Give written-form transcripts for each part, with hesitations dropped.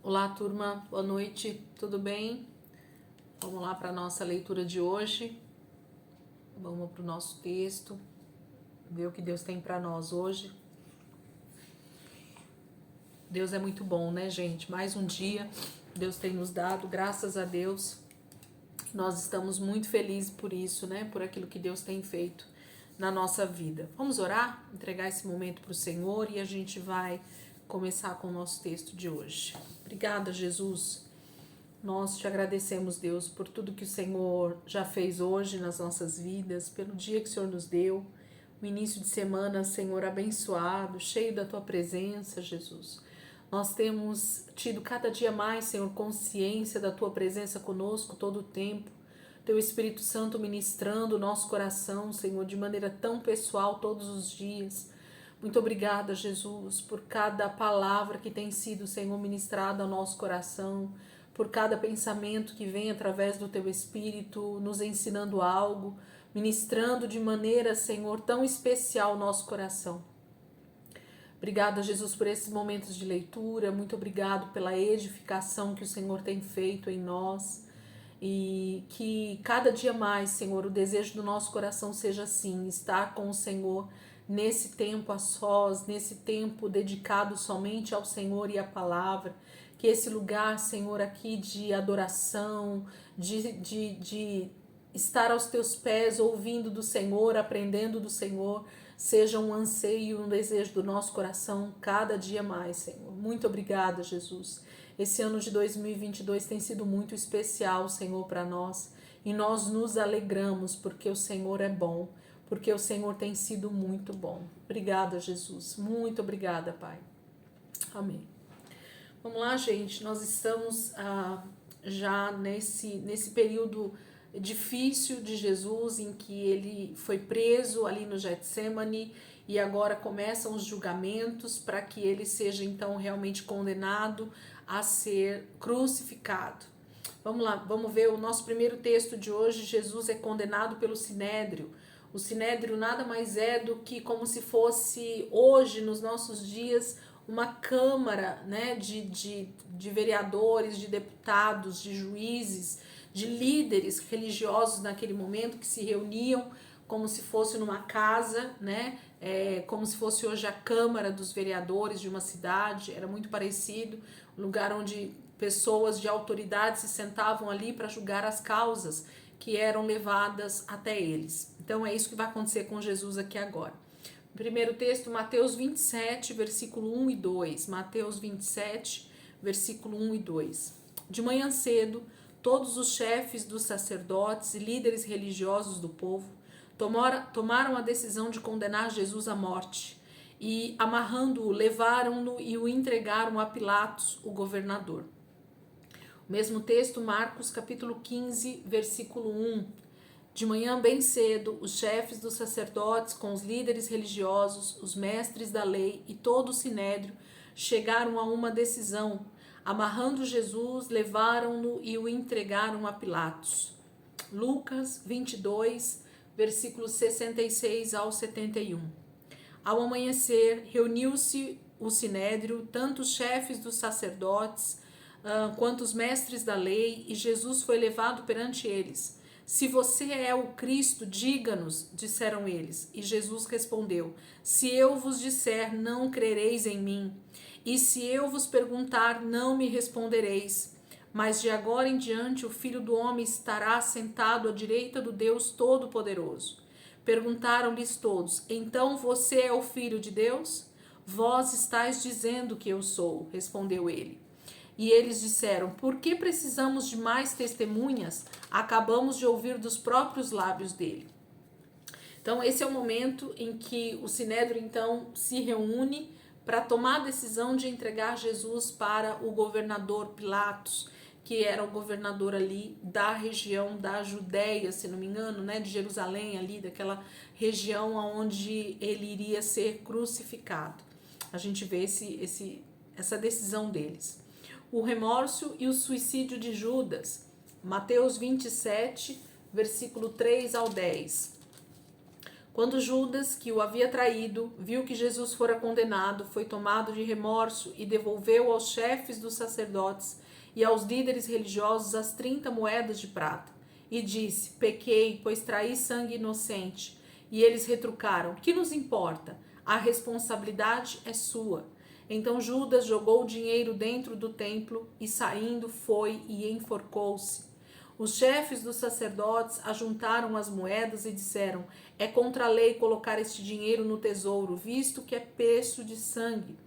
Olá, turma, boa noite, tudo bem? Vamos lá para a nossa leitura de hoje. Vamos para o nosso texto, ver o que Deus tem para nós hoje. Deus é muito bom, né, gente? Mais um dia Deus tem nos dado, graças a Deus. Nós estamos muito felizes por isso, né? Por aquilo que Deus tem feito na nossa vida. Vamos orar, entregar esse momento para o Senhor e a gente vai começar com o nosso texto de hoje. Obrigada, Jesus. Nós te agradecemos, Deus, por tudo que o Senhor já fez hoje nas nossas vidas, pelo dia que o Senhor nos deu, o início de semana, Senhor, abençoado, cheio da tua presença, Jesus. Nós temos tido cada dia mais, Senhor, consciência da tua presença conosco todo o tempo, teu Espírito Santo ministrando o nosso coração, Senhor, de maneira tão pessoal todos os dias. Muito obrigada, Jesus, por cada palavra que tem sido, Senhor, ministrada ao nosso coração, por cada pensamento que vem através do teu Espírito, nos ensinando algo, ministrando de maneira, Senhor, tão especial o nosso coração. Obrigada, Jesus, por esses momentos de leitura, muito obrigado pela edificação que o Senhor tem feito em nós e que cada dia mais, Senhor, o desejo do nosso coração seja assim, estar com o Senhor nesse tempo a sós, nesse tempo dedicado somente ao Senhor e à palavra, que esse lugar, Senhor, aqui de adoração, de estar aos teus pés, ouvindo do Senhor, aprendendo do Senhor, seja um anseio, um desejo do nosso coração cada dia mais, Senhor. Muito obrigada, Jesus. Esse ano de 2022 tem sido muito especial, Senhor, para nós, e nós nos alegramos porque o Senhor é bom, porque o Senhor tem sido muito bom. Obrigada, Jesus. Muito obrigada, Pai. Amém. Vamos lá, gente, nós estamos já nesse período difícil de Jesus, em que ele foi preso ali no Getsemane e agora começam os julgamentos para que ele seja então realmente condenado a ser crucificado. Vamos lá, vamos ver o nosso primeiro texto de hoje. Jesus é condenado pelo Sinédrio. O Sinédrio nada mais é do que como se fosse hoje, nos nossos dias, uma câmara, né, de vereadores, de deputados, de juízes, de líderes religiosos naquele momento que se reuniam como se fosse numa casa, né, como se fosse hoje a Câmara dos Vereadores de uma cidade. Era muito parecido, um lugar onde pessoas de autoridade se sentavam ali para julgar as causas que eram levadas até eles. Então é isso que vai acontecer com Jesus aqui agora. Primeiro texto, Mateus 27, versículo 1 e 2. Mateus 27, versículo 1 e 2. De manhã cedo, todos os chefes dos sacerdotes e líderes religiosos do povo tomaram a decisão de condenar Jesus à morte e, amarrando-o, levaram-no e o entregaram a Pilatos, o governador. O mesmo texto, Marcos capítulo 15, versículo 1. De manhã bem cedo, os chefes dos sacerdotes com os líderes religiosos, os mestres da lei e todo o sinédrio chegaram a uma decisão. Amarrando Jesus, levaram-no e o entregaram a Pilatos. Lucas 22, versículos 66 ao 71. Ao amanhecer, reuniu-se o sinédrio, tanto os chefes dos sacerdotes quanto os mestres da lei, e Jesus foi levado perante eles. Se você é o Cristo, diga-nos, disseram eles. E Jesus respondeu: se eu vos disser, não crereis em mim. E se eu vos perguntar, não me respondereis. Mas de agora em diante o Filho do Homem estará sentado à direita do Deus Todo-Poderoso. Perguntaram-lhes todos: então você é o Filho de Deus? Vós estáis dizendo que eu sou, respondeu ele. E eles disseram: por que precisamos de mais testemunhas? Acabamos de ouvir dos próprios lábios dele. Então esse é o momento em que o sinédrio então se reúne para tomar a decisão de entregar Jesus para o governador Pilatos, que era o governador ali da região da Judéia, se não me engano, né, de Jerusalém, ali daquela região onde ele iria ser crucificado. A gente vê essa decisão deles. O remorso e o suicídio de Judas. Mateus 27, versículo 3 ao 10. Quando Judas, que o havia traído, viu que Jesus fora condenado, foi tomado de remorso e devolveu aos chefes dos sacerdotes e aos líderes religiosos as 30 moedas de prata. E disse: pequei, pois traí sangue inocente. E eles retrucaram: que nos importa? A responsabilidade é sua. Então Judas jogou o dinheiro dentro do templo e, saindo, foi e enforcou-se. Os chefes dos sacerdotes ajuntaram as moedas e disseram: é contra a lei colocar este dinheiro no tesouro, visto que é preço de sangue.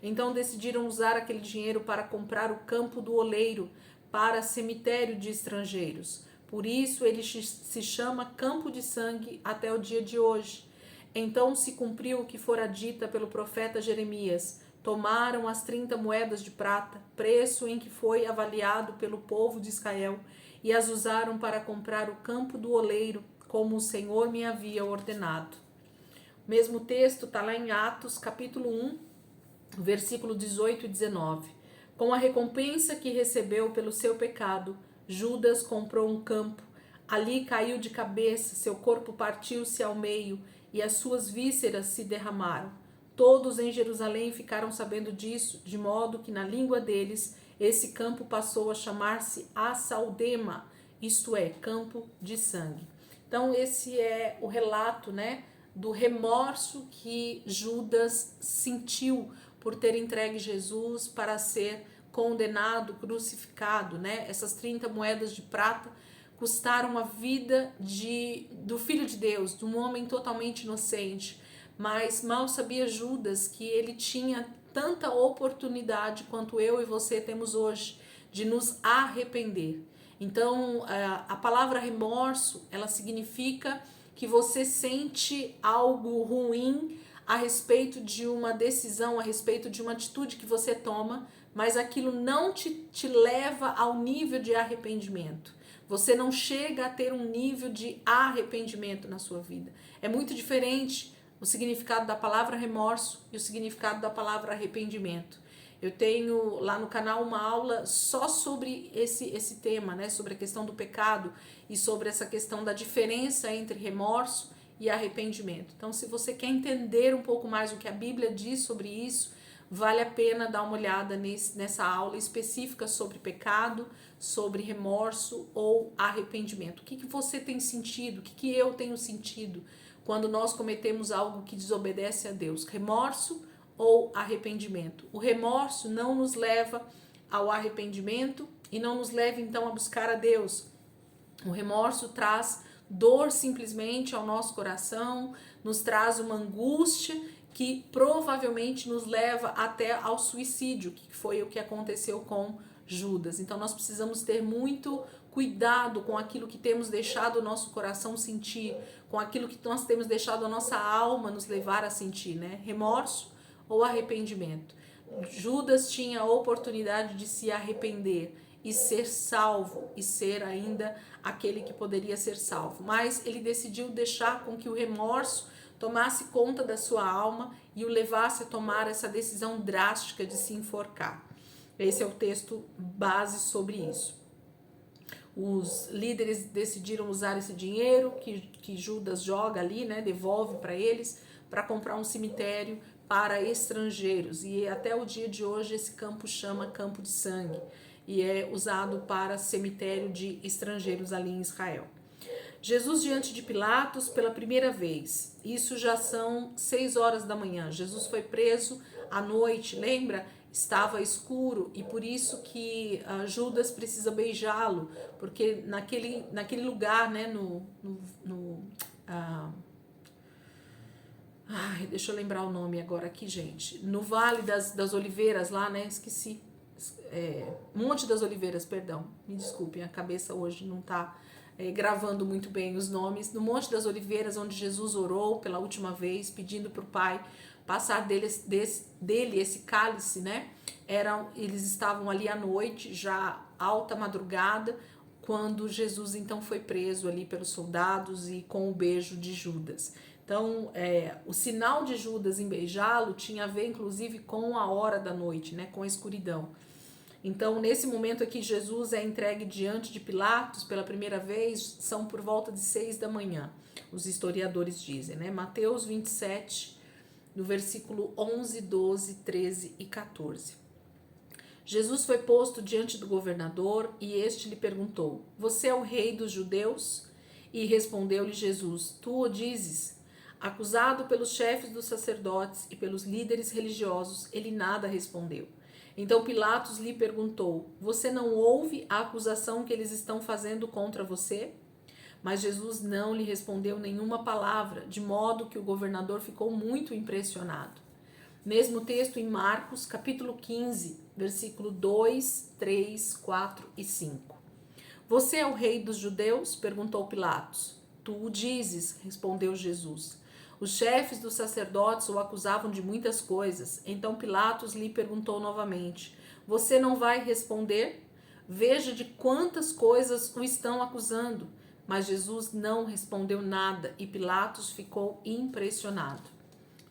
Então decidiram usar aquele dinheiro para comprar o campo do oleiro, para cemitério de estrangeiros. Por isso ele se chama Campo de Sangue até o dia de hoje. Então se cumpriu o que fora dita pelo profeta Jeremias. Tomaram as 30 moedas de prata, preço em que foi avaliado pelo povo de Israel, e as usaram para comprar o campo do oleiro, como o Senhor me havia ordenado. O mesmo texto está lá em Atos, capítulo 1, versículo 18 e 19. Com a recompensa que recebeu pelo seu pecado, Judas comprou um campo. Ali caiu de cabeça, seu corpo partiu-se ao meio e as suas vísceras se derramaram. Todos em Jerusalém ficaram sabendo disso, de modo que na língua deles esse campo passou a chamar-se Açaldema, isto é, campo de sangue. Então esse é o relato, né, do remorso que Judas sentiu por ter entregue Jesus para ser condenado, crucificado, né? Essas 30 moedas de prata custaram a vida do Filho de Deus, de um homem totalmente inocente. Mas mal sabia Judas que ele tinha tanta oportunidade quanto eu e você temos hoje de nos arrepender. Então, a palavra remorso, ela significa que você sente algo ruim a respeito de uma decisão, a respeito de uma atitude que você toma, mas aquilo não te leva ao nível de arrependimento. Você não chega a ter um nível de arrependimento na sua vida. É muito diferente o significado da palavra remorso e o significado da palavra arrependimento. Eu tenho lá no canal uma aula só sobre esse tema, né? Sobre a questão do pecado e sobre essa questão da diferença entre remorso e arrependimento. Então, se você quer entender um pouco mais o que a Bíblia diz sobre isso, vale a pena dar uma olhada nessa aula específica sobre pecado, sobre remorso ou arrependimento. O que você tem sentido? O que eu tenho sentido quando nós cometemos algo que desobedece a Deus? Remorso ou arrependimento? O remorso não nos leva ao arrependimento e não nos leva então a buscar a Deus. O remorso traz dor simplesmente ao nosso coração, nos traz uma angústia que provavelmente nos leva até ao suicídio, que foi o que aconteceu com Judas. Então nós precisamos ter muito cuidado com aquilo que temos deixado o nosso coração sentir, com aquilo que nós temos deixado a nossa alma nos levar a sentir, né? Remorso ou arrependimento. Judas tinha a oportunidade de se arrepender e ser salvo, e ser ainda aquele que poderia ser salvo. Mas ele decidiu deixar com que o remorso tomasse conta da sua alma e o levasse a tomar essa decisão drástica de se enforcar. Esse é o texto base sobre isso. Os líderes decidiram usar esse dinheiro que Judas joga ali, né, devolve para eles, para comprar um cemitério para estrangeiros. E até o dia de hoje esse campo chama Campo de Sangue e é usado para cemitério de estrangeiros ali em Israel. Jesus diante de Pilatos pela primeira vez. Isso já são 6 horas da manhã. Jesus foi preso à noite, lembra? Estava escuro e por isso que Judas precisa beijá-lo, porque naquele lugar, né, deixa eu lembrar o nome agora aqui, gente. No Vale das Oliveiras lá, né? Esqueci. Monte das Oliveiras, perdão. Me desculpem, a cabeça hoje não tá gravando muito bem os nomes. No Monte das Oliveiras, onde Jesus orou pela última vez, pedindo para o Pai passar dele esse cálice, né? Eles estavam ali à noite, já alta madrugada, quando Jesus então foi preso ali pelos soldados e com o beijo de Judas. Então, o sinal de Judas em beijá-lo tinha a ver, inclusive, com a hora da noite, né? Com a escuridão. Então, nesse momento aqui, Jesus é entregue diante de Pilatos pela primeira vez, são por volta de 6 da manhã, os historiadores dizem, né? Mateus 27, no versículo 11, 12, 13 e 14. Jesus foi posto diante do governador e este lhe perguntou: Você é o rei dos judeus? E respondeu-lhe Jesus: Tu o dizes. Acusado pelos chefes dos sacerdotes e pelos líderes religiosos, ele nada respondeu. Então Pilatos lhe perguntou: Você não ouve a acusação que eles estão fazendo contra você? Mas Jesus não lhe respondeu nenhuma palavra, de modo que o governador ficou muito impressionado. Mesmo texto em Marcos, capítulo 15, versículo 2, 3, 4 e 5. Você é o rei dos judeus? Perguntou Pilatos. Tu o dizes, respondeu Jesus. Os chefes dos sacerdotes o acusavam de muitas coisas. Então Pilatos lhe perguntou novamente: Você não vai responder? Veja de quantas coisas o estão acusando. Mas Jesus não respondeu nada e Pilatos ficou impressionado.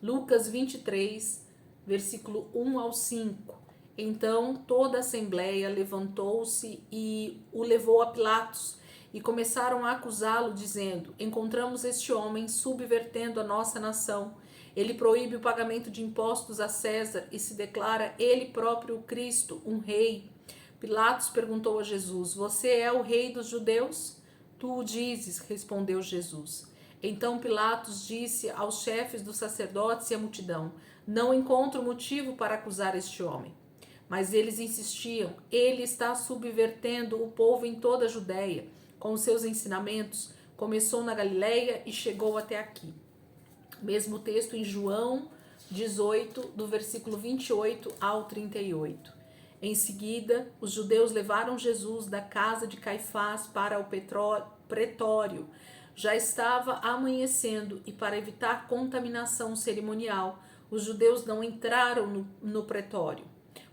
Lucas 23, versículo 1 ao 5. Então toda a assembleia levantou-se e o levou a Pilatos. E começaram a acusá-lo, dizendo: Encontramos este homem subvertendo a nossa nação. Ele proíbe o pagamento de impostos a César e se declara ele próprio o Cristo, um rei. Pilatos perguntou a Jesus: Você é o rei dos judeus? Tu o dizes, respondeu Jesus. Então Pilatos disse aos chefes dos sacerdotes e à multidão: Não encontro motivo para acusar este homem. Mas eles insistiam: Ele está subvertendo o povo em toda a Judéia. Com os seus ensinamentos, começou na Galileia e chegou até aqui. Mesmo texto em João 18, do versículo 28 ao 38. Em seguida, os judeus levaram Jesus da casa de Caifás para o pretório. Já estava amanhecendo e, para evitar contaminação cerimonial, os judeus não entraram no pretório,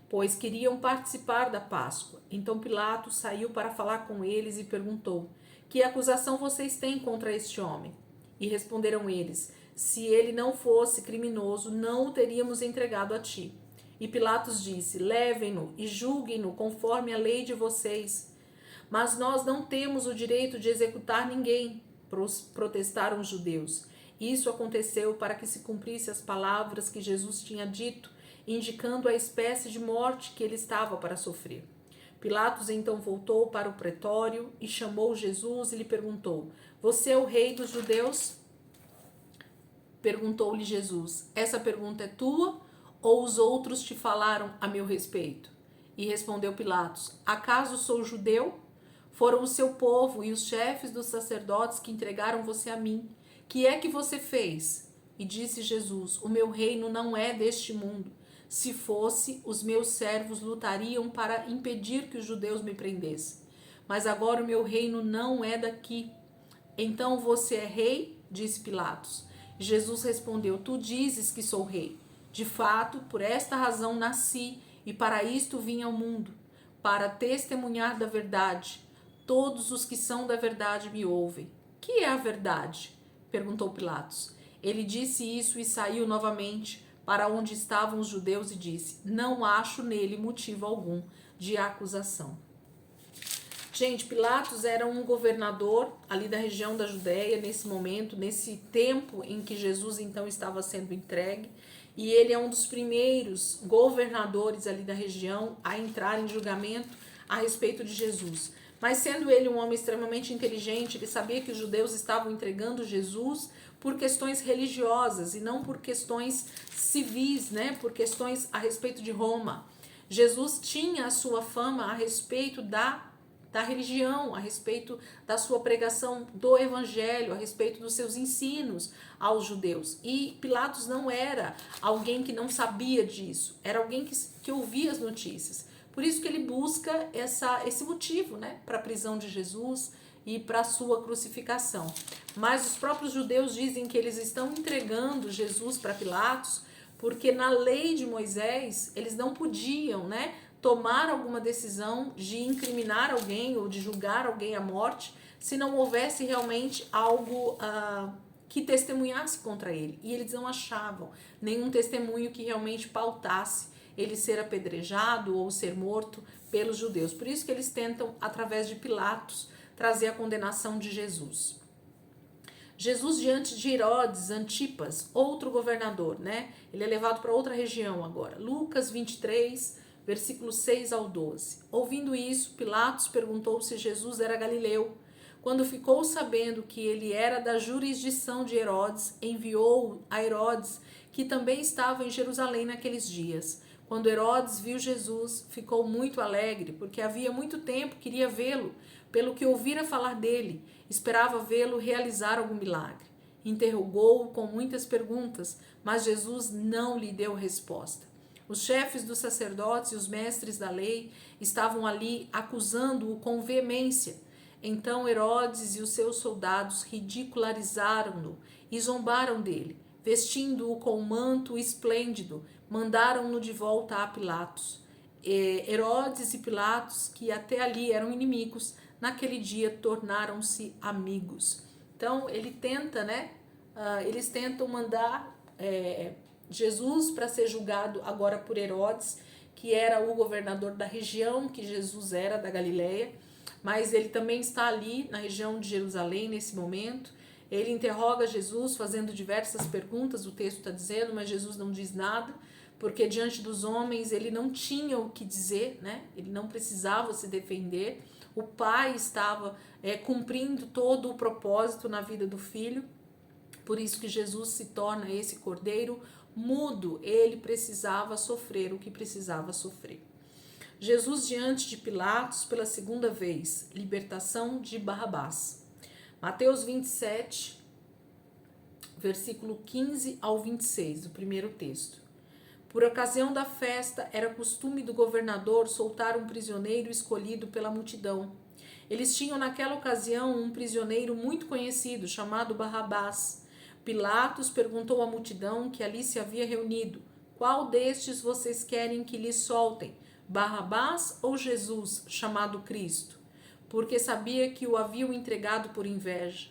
pois queriam participar da Páscoa. Então Pilatos saiu para falar com eles e perguntou: Que acusação vocês têm contra este homem? E responderam eles: Se ele não fosse criminoso, não o teríamos entregado a ti. E Pilatos disse: Levem-no e julguem-no conforme a lei de vocês. Mas nós não temos o direito de executar ninguém, protestaram os judeus. Isso aconteceu para que se cumprisse as palavras que Jesus tinha dito, indicando a espécie de morte que ele estava para sofrer. Pilatos então voltou para o pretório e chamou Jesus e lhe perguntou: Você é o rei dos judeus? Perguntou-lhe Jesus: Essa pergunta é tua ou os outros te falaram a meu respeito? E respondeu Pilatos: Acaso sou judeu? Foram o seu povo e os chefes dos sacerdotes que entregaram você a mim. Que é que você fez? E disse Jesus: O meu reino não é deste mundo. Se fosse, os meus servos lutariam para impedir que os judeus me prendessem. Mas agora o meu reino não é daqui. Então você é rei? Disse Pilatos. Jesus respondeu: Tu dizes que sou rei. De fato, por esta razão nasci e para isto vim ao mundo, para testemunhar da verdade. Todos os que são da verdade me ouvem. Que é a verdade? Perguntou Pilatos. Ele disse isso e saiu novamente para onde estavam os judeus e disse: Não acho nele motivo algum de acusação. Gente, Pilatos era um governador ali da região da Judéia nesse momento, nesse tempo em que Jesus então estava sendo entregue, e ele é um dos primeiros governadores ali da região a entrar em julgamento a respeito de Jesus. Mas sendo ele um homem extremamente inteligente, ele sabia que os judeus estavam entregando Jesus por questões religiosas e não por questões civis, né? Por questões a respeito de Roma. Jesus tinha a sua fama a respeito da religião, a respeito da sua pregação do evangelho, a respeito dos seus ensinos aos judeus. E Pilatos não era alguém que não sabia disso, era alguém que ouvia as notícias. Por isso que ele busca esse motivo, né, para a prisão de Jesus e para a sua crucificação. Mas os próprios judeus dizem que eles estão entregando Jesus para Pilatos porque na lei de Moisés eles não podiam, né, tomar alguma decisão de incriminar alguém ou de julgar alguém à morte se não houvesse realmente algo que testemunhasse contra ele. E eles não achavam nenhum testemunho que realmente pautasse ele ser apedrejado ou ser morto pelos judeus. Por isso que eles tentam, através de Pilatos, trazer a condenação de Jesus. Jesus diante de Herodes Antipas, outro governador, né? Ele é levado para outra região agora. Lucas 23, versículos 6 ao 12. Ouvindo isso, Pilatos perguntou se Jesus era galileu. Quando ficou sabendo que ele era da jurisdição de Herodes, enviou a Herodes, que também estava em Jerusalém naqueles dias. Quando Herodes viu Jesus, ficou muito alegre, porque havia muito tempo queria vê-lo, pelo que ouvira falar dele, esperava vê-lo realizar algum milagre. Interrogou-o com muitas perguntas, mas Jesus não lhe deu resposta. Os chefes dos sacerdotes e os mestres da lei estavam ali acusando-o com veemência. Então Herodes e os seus soldados ridicularizaram-no e zombaram dele. Vestindo-o com um manto esplêndido, mandaram-no de volta a Pilatos. Herodes e Pilatos, que até ali eram inimigos, naquele dia tornaram-se amigos. Então ele tenta, né? Eles tentam mandar Jesus para ser julgado agora por Herodes, que era o governador da região que Jesus era, da Galileia, mas ele também está ali na região de Jerusalém nesse momento. Ele interroga Jesus fazendo diversas perguntas, o texto está dizendo, mas Jesus não diz nada, porque diante dos homens ele não tinha o que dizer, né? Ele não precisava se defender. O pai estava cumprindo todo o propósito na vida do filho, por isso que Jesus se torna esse cordeiro mudo. Ele precisava sofrer o que precisava sofrer. Jesus diante de Pilatos pela segunda vez, libertação de Barrabás. Mateus 27, versículo 15 ao 26, o primeiro texto. Por ocasião da festa, era costume do governador soltar um prisioneiro escolhido pela multidão. Eles tinham naquela ocasião um prisioneiro muito conhecido, chamado Barrabás. Pilatos perguntou à multidão que ali se havia reunido: qual destes vocês querem que lhes soltem, Barrabás ou Jesus, chamado Cristo? Porque sabia que o haviam entregado por inveja.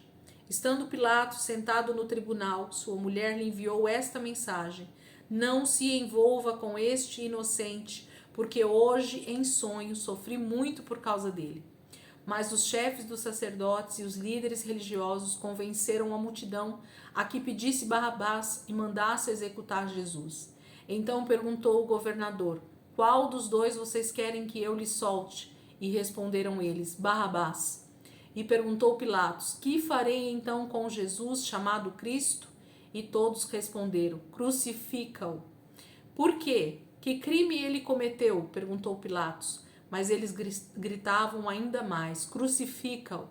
Estando Pilatos sentado no tribunal, sua mulher lhe enviou esta mensagem: não se envolva com este inocente, porque hoje em sonho sofri muito por causa dele. Mas os chefes dos sacerdotes e os líderes religiosos convenceram a multidão a que pedisse Barrabás e mandasse executar Jesus. Então perguntou o governador: qual dos dois vocês querem que eu lhe solte? E responderam eles: Barrabás. E perguntou Pilatos: que farei então com Jesus chamado Cristo? E todos responderam: crucifica-o. Por quê? Que crime ele cometeu? Perguntou Pilatos. Mas eles gritavam ainda mais: crucifica-o.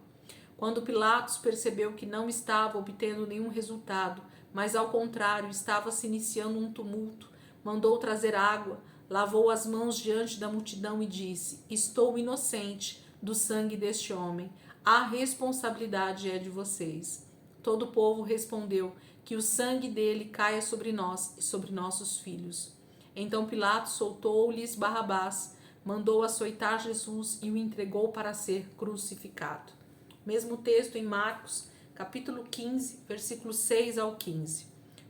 Quando Pilatos percebeu que não estava obtendo nenhum resultado, mas ao contrário estava se iniciando um tumulto, mandou trazer água, lavou as mãos diante da multidão e disse: estou inocente do sangue deste homem, a responsabilidade é de vocês. Todo o povo respondeu: que o sangue dele caia sobre nós e sobre nossos filhos. Então Pilatos soltou-lhes Barrabás, mandou açoitar Jesus e o entregou para ser crucificado. Mesmo texto em Marcos, capítulo 15, versículos 6 ao 15.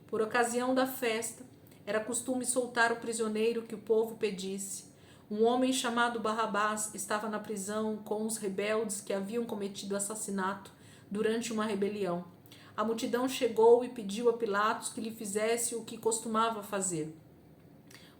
Por ocasião da festa, era costume soltar o prisioneiro que o povo pedisse. Um homem chamado Barrabás estava na prisão com os rebeldes que haviam cometido assassinato durante uma rebelião. A multidão chegou e pediu a Pilatos que lhe fizesse o que costumava fazer.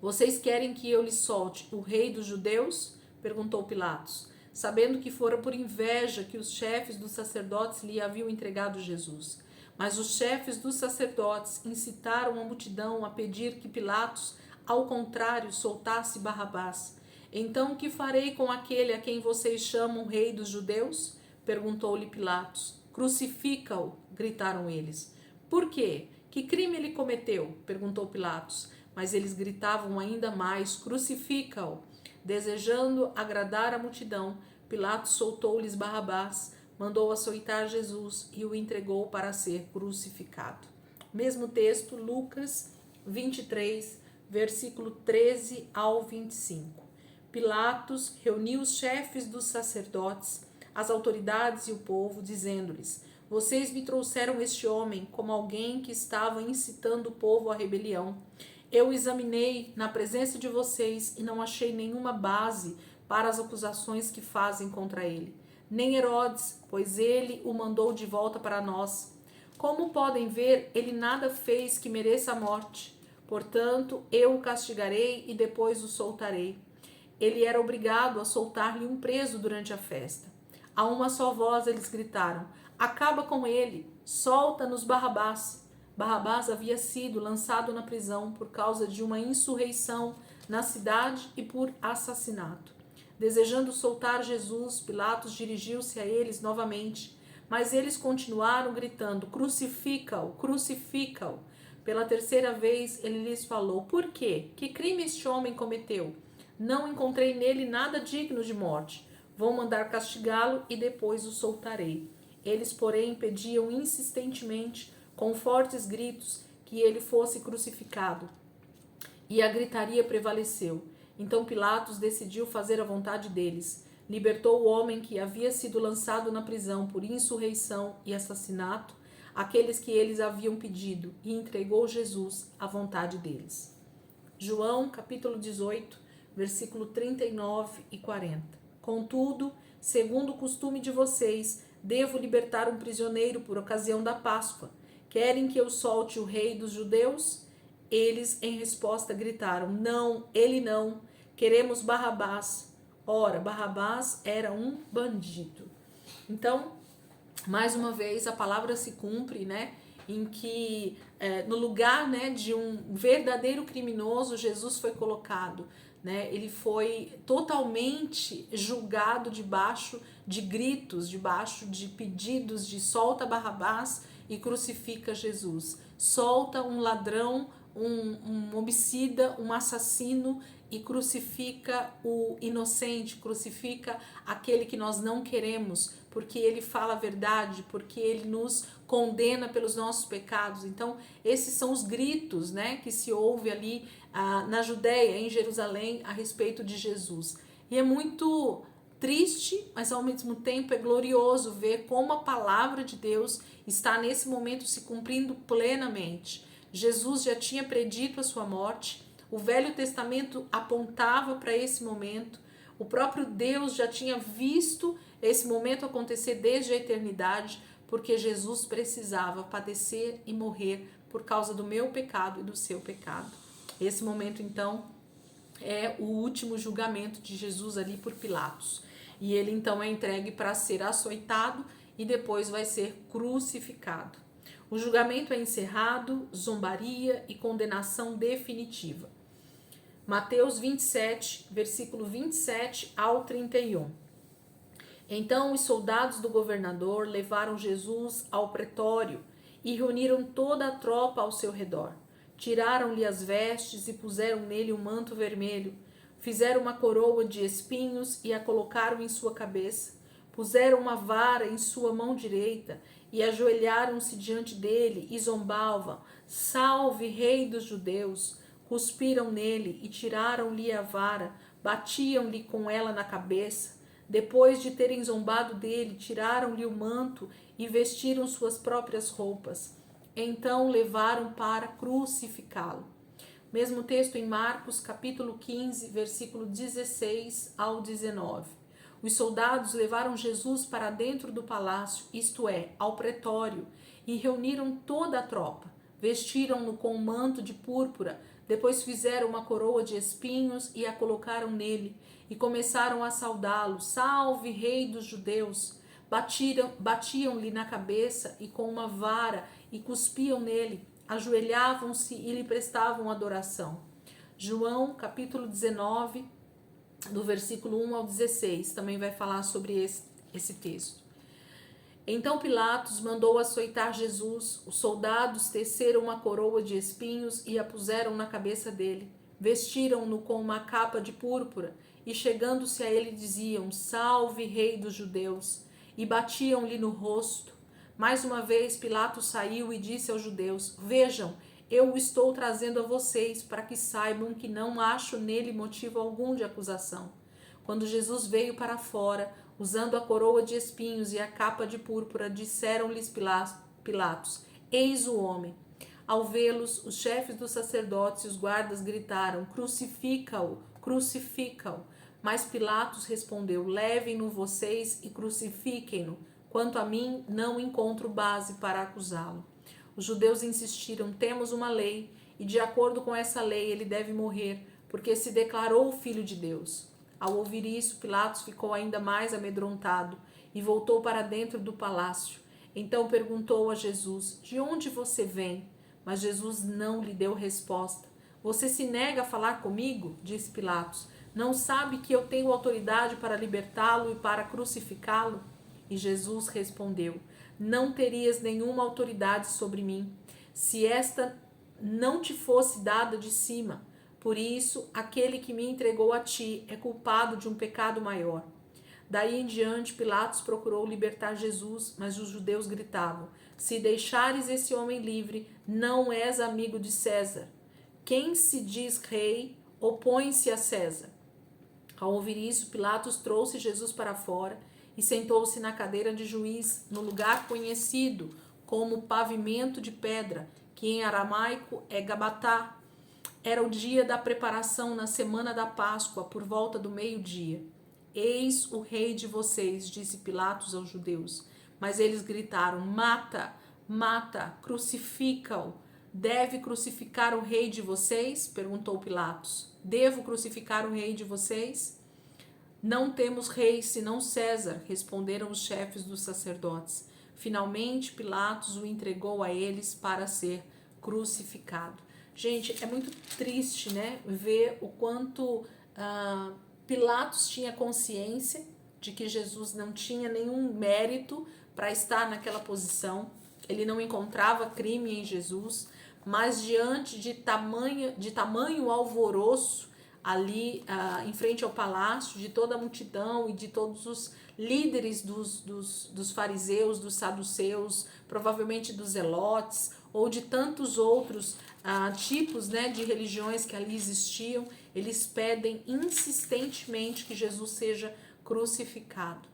Vocês querem que eu lhe solte o rei dos judeus? Perguntou Pilatos, sabendo que fora por inveja que os chefes dos sacerdotes lhe haviam entregado Jesus. Mas os chefes dos sacerdotes incitaram a multidão a pedir que Pilatos, ao contrário, soltasse Barrabás. Então, que farei com aquele a quem vocês chamam rei dos judeus? Perguntou-lhe Pilatos. Crucifica-o, gritaram eles. Por quê? Que crime ele cometeu? Perguntou Pilatos. Mas eles gritavam ainda mais: crucifica-o. Desejando agradar a multidão, Pilatos soltou-lhes Barrabás, mandou açoitar Jesus e o entregou para ser crucificado. Mesmo texto, Lucas 23, versículo 13 ao 25. Pilatos reuniu os chefes dos sacerdotes, as autoridades e o povo, dizendo-lhes: vocês me trouxeram este homem como alguém que estava incitando o povo à rebelião. Eu examinei na presença de vocês e não achei nenhuma base para as acusações que fazem contra ele. Nem Herodes, pois ele o mandou de volta para nós. Como podem ver, ele nada fez que mereça a morte. Portanto, eu o castigarei e depois o soltarei. Ele era obrigado a soltar-lhe um preso durante a festa. A uma só voz eles gritaram: acaba com ele, solta-nos Barrabás. Barrabás havia sido lançado na prisão por causa de uma insurreição na cidade e por assassinato. Desejando soltar Jesus, Pilatos dirigiu-se a eles novamente, mas eles continuaram gritando: crucifica-o, crucifica-o. Pela terceira vez ele lhes falou: por quê? Que crime este homem cometeu? Não encontrei nele nada digno de morte. Vou mandar castigá-lo e depois o soltarei. Eles, porém, pediam insistentemente, com fortes gritos, que ele fosse crucificado. E a gritaria prevaleceu. Então Pilatos decidiu fazer a vontade deles. Libertou o homem que havia sido lançado na prisão por insurreição e assassinato, aqueles que eles haviam pedido, e entregou Jesus à vontade deles. João, capítulo 18, versículo 39 e 40. Contudo, segundo o costume de vocês, devo libertar um prisioneiro por ocasião da Páscoa. Querem que eu solte o rei dos judeus? Eles, em resposta, gritaram: não, ele não. Queremos Barrabás. Ora, Barrabás era um bandido. Então, mais uma vez, a palavra se cumpre, né? Em que no lugar, né, de um verdadeiro criminoso, Jesus foi colocado, né? Ele foi totalmente julgado debaixo de gritos, debaixo de pedidos de solta Barrabás e crucifica Jesus. Solta um ladrão, um homicida, um assassino e crucifica o inocente, crucifica aquele que nós não queremos, porque ele fala a verdade, porque ele nos condena pelos nossos pecados. Então, esses são os gritos, né, que se ouve ali na Judéia, em Jerusalém, a respeito de Jesus. E é muito triste, mas ao mesmo tempo é glorioso ver como a palavra de Deus está nesse momento se cumprindo plenamente. Jesus já tinha predito a sua morte, o Velho Testamento apontava para esse momento, o próprio Deus já tinha visto esse momento acontecer desde a eternidade, porque Jesus precisava padecer e morrer por causa do meu pecado e do seu pecado. Esse momento, então, é o último julgamento de Jesus ali por Pilatos. E ele, então, é entregue para ser açoitado e depois vai ser crucificado. O julgamento é encerrado, zombaria e condenação definitiva. Mateus 27, versículo 27 ao 31. Então os soldados do governador levaram Jesus ao pretório e reuniram toda a tropa ao seu redor. Tiraram-lhe as vestes e puseram nele um manto vermelho. Fizeram uma coroa de espinhos e a colocaram em sua cabeça. Puseram uma vara em sua mão direita e ajoelharam-se diante dele e zombavam: Salve, Rei dos Judeus! Cuspiram nele e tiraram-lhe a vara, batiam-lhe com ela na cabeça. Depois de terem zombado dele, tiraram-lhe o manto e vestiram suas próprias roupas. Então levaram para crucificá-lo. Mesmo texto em Marcos, capítulo 15, versículo 16 ao 19. Os soldados levaram Jesus para dentro do palácio, isto é, ao pretório, e reuniram toda a tropa. Vestiram-no com um manto de púrpura, depois fizeram uma coroa de espinhos e a colocaram nele, e começaram a saudá-lo: Salve, Rei dos Judeus! Batiam-lhe na cabeça e com uma vara e cuspiam nele, ajoelhavam-se e lhe prestavam adoração. João, capítulo 19, do versículo 1 ao 16, também vai falar sobre esse texto. Então Pilatos mandou açoitar Jesus. Os soldados teceram uma coroa de espinhos e a puseram na cabeça dele. Vestiram-no com uma capa de púrpura e, chegando-se a ele, diziam: Salve, Rei dos Judeus! E batiam-lhe no rosto. Mais uma vez Pilatos saiu e disse aos judeus: Vejam, eu o estou trazendo a vocês para que saibam que não acho nele motivo algum de acusação. Quando Jesus veio para fora, usando a coroa de espinhos e a capa de púrpura, disseram-lhes Pilatos: Eis o homem. Ao vê-los, os chefes dos sacerdotes e os guardas gritaram: crucifica-o, crucifica-o. Mas Pilatos respondeu: levem-no vocês e crucifiquem-no. Quanto a mim, não encontro base para acusá-lo. Os judeus insistiram: temos uma lei, e de acordo com essa lei ele deve morrer, porque se declarou filho de Deus. Ao ouvir isso, Pilatos ficou ainda mais amedrontado e voltou para dentro do palácio. Então perguntou a Jesus: de onde você vem? Mas Jesus não lhe deu resposta. Você se nega a falar comigo? Disse Pilatos. Não sabe que eu tenho autoridade para libertá-lo e para crucificá-lo? E Jesus respondeu: não terias nenhuma autoridade sobre mim, se esta não te fosse dada de cima. Por isso, aquele que me entregou a ti é culpado de um pecado maior. Daí em diante, Pilatos procurou libertar Jesus, mas os judeus gritavam: se deixares esse homem livre, não és amigo de César. Quem se diz rei, opõe-se a César. Ao ouvir isso, Pilatos trouxe Jesus para fora e sentou-se na cadeira de juiz, no lugar conhecido como pavimento de pedra, que em aramaico é Gabatá. Era o dia da preparação na semana da Páscoa, por volta do meio-dia. Eis o rei de vocês, disse Pilatos aos judeus. Mas eles gritaram: mata, mata, crucifica-o. Deve crucificar o rei de vocês? Perguntou Pilatos. Devo crucificar o rei de vocês? Não temos rei senão César, responderam os chefes dos sacerdotes. Finalmente, Pilatos o entregou a eles para ser crucificado. Gente, é muito triste, né, ver o quanto Pilatos tinha consciência de que Jesus não tinha nenhum mérito para estar naquela posição. Ele não encontrava crime em Jesus, mas diante de tamanho alvoroço ali em frente ao palácio, de toda a multidão e de todos os líderes dos fariseus, dos saduceus, provavelmente dos zelotes, ou de tantos outros tipos, né, de religiões que ali existiam, eles pedem insistentemente que Jesus seja crucificado.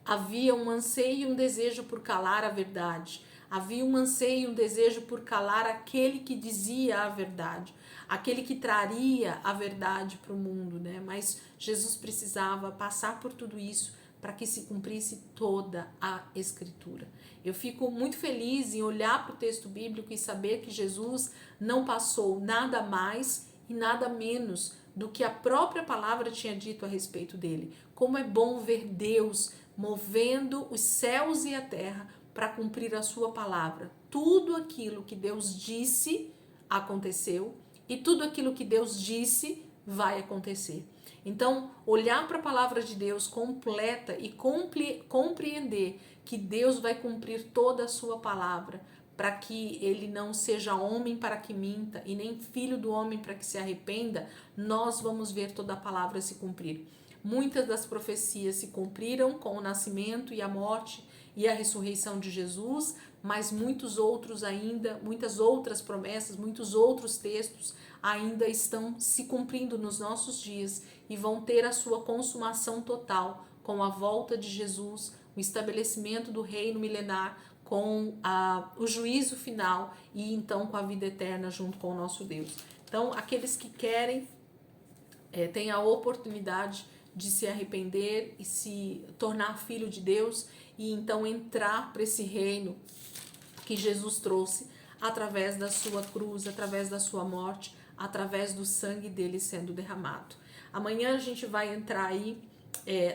Havia um anseio e um desejo por calar a verdade. Havia um anseio e um desejo por calar aquele que dizia a verdade, aquele que traria a verdade para o mundo, né? Mas Jesus precisava passar por tudo isso para que se cumprisse toda a Escritura. Eu fico muito feliz em olhar para o texto bíblico e saber que Jesus não passou nada mais e nada menos do que a própria palavra tinha dito a respeito dele. Como é bom ver Deus movendo os céus e a terra para cumprir a sua palavra. Tudo aquilo que Deus disse aconteceu e tudo aquilo que Deus disse vai acontecer. Então, olhar para a palavra de Deus completa e compreender que Deus vai cumprir toda a sua palavra, para que ele não seja homem para que minta e nem filho do homem para que se arrependa, nós vamos ver toda a palavra se cumprir. Muitas das profecias se cumpriram com o nascimento e a morte e a ressurreição de Jesus, mas muitas outras promessas, muitos outros textos ainda estão se cumprindo nos nossos dias e vão ter a sua consumação total com a volta de Jesus, o estabelecimento do reino milenar, com o juízo final e então com a vida eterna junto com o nosso Deus. Então, aqueles que querem têm a oportunidade de se arrepender e se tornar filho de Deus e então entrar para esse reino que Jesus trouxe através da sua cruz, através da sua morte, através do sangue dele sendo derramado. Amanhã a gente vai entrar aí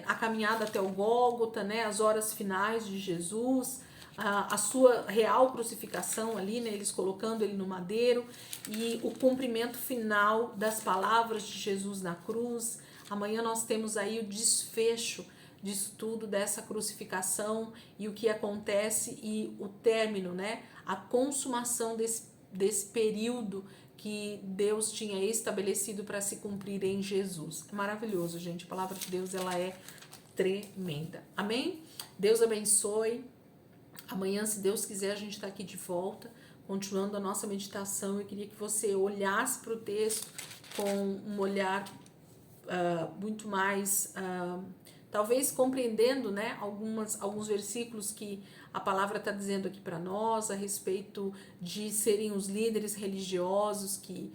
a caminhada até o Gólgota, né, as horas finais de Jesus, a sua real crucificação ali, né, eles colocando ele no madeiro e o cumprimento final das palavras de Jesus na cruz. Amanhã nós temos aí o desfecho disso tudo, dessa crucificação e o que acontece e o término, né, a consumação desse período que Deus tinha estabelecido para se cumprir em Jesus. É maravilhoso, gente. A palavra de Deus, ela é tremenda. Amém? Deus abençoe. Amanhã, se Deus quiser, a gente está aqui de volta, continuando a nossa meditação. Eu queria que você olhasse para o texto com um olhar muito mais talvez compreendendo, né, alguns versículos que a palavra está dizendo aqui para nós a respeito de serem os líderes religiosos que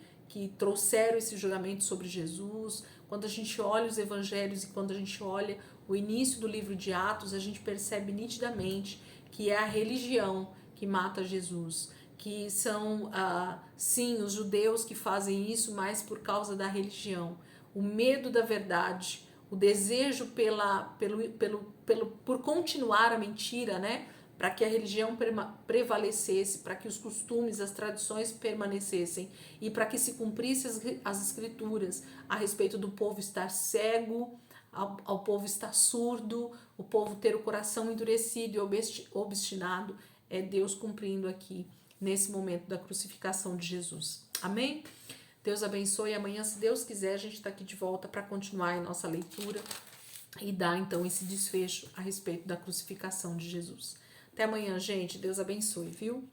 trouxeram esse julgamento sobre Jesus. Quando a gente olha os evangelhos e quando a gente olha o início do livro de Atos, a gente percebe nitidamente que é a religião que mata Jesus, que são, sim, os judeus que fazem isso, mas por causa da religião. O medo da verdade, o desejo por continuar a mentira, né? Para que a religião prevalecesse, para que os costumes, as tradições permanecessem e para que se cumprissem as escrituras a respeito do povo estar cego, ao povo estar surdo, o povo ter o coração endurecido e obstinado. É Deus cumprindo aqui nesse momento da crucificação de Jesus. Amém? Deus abençoe. Amanhã, se Deus quiser, a gente está aqui de volta para continuar a nossa leitura e dar então esse desfecho a respeito da crucificação de Jesus. Até amanhã, gente. Deus abençoe, viu?